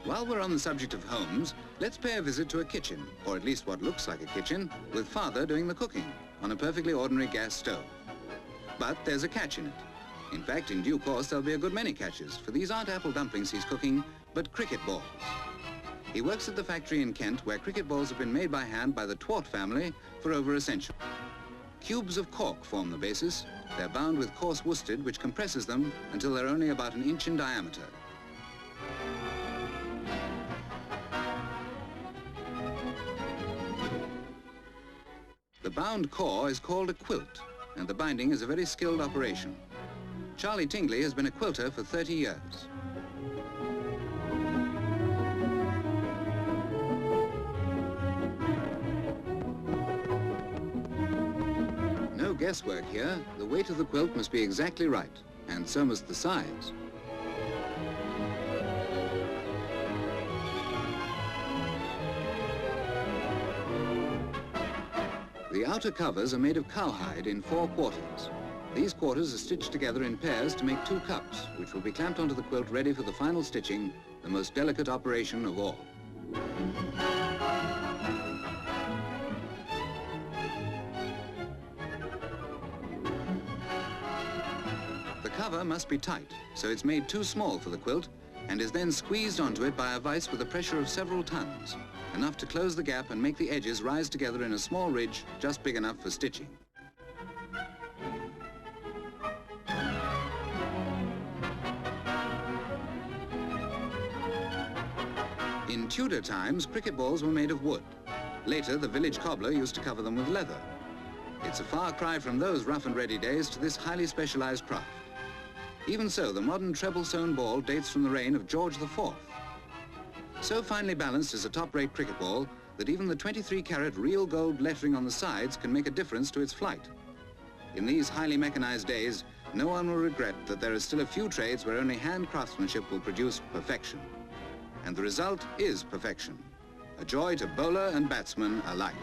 While we're on the subject of homes, let's pay a visit to a kitchen, or at least what looks like a kitchen, with Father doing the cooking on a perfectly ordinary gas stove. But there's a catch in it. In fact, in due course, there'll be a good many catches, for these aren't apple dumplings he's cooking, but cricket balls. He works at the factory in Kent, where cricket balls have been made by hand by the Twort family for over a century. Cubes of cork form the basis. They're bound with coarse worsted, which compresses them until they're only about an inch in diameter. The bound core is called a quilt, and the binding is a very skilled operation. Charlie Tingley has been a quilter for 30 years. No guesswork here. The weight of the quilt must be exactly right, and so must the size. The outer covers are made of cowhide in 4 quarters. These quarters are stitched together in pairs to make 2 cups, which will be clamped onto the quilt ready for the final stitching, the most delicate operation of all. The cover must be tight, so it's made too small for the quilt, and is then squeezed onto it by a vise with a pressure of several tons, enough to close the gap and make the edges rise together in a small ridge just big enough for stitching. In Tudor times, cricket balls were made of wood. Later, the village cobbler used to cover them with leather. It's a far cry from those rough and ready days to this highly specialized craft. Even so, the modern treble-sewn ball dates from the reign of George IV. So finely balanced is a top-rate cricket ball that even the 23-carat real gold lettering on the sides can make a difference to its flight. In these highly mechanized days, no one will regret that there are still a few trades where only hand craftsmanship will produce perfection. And the result is perfection, a joy to bowler and batsman alike.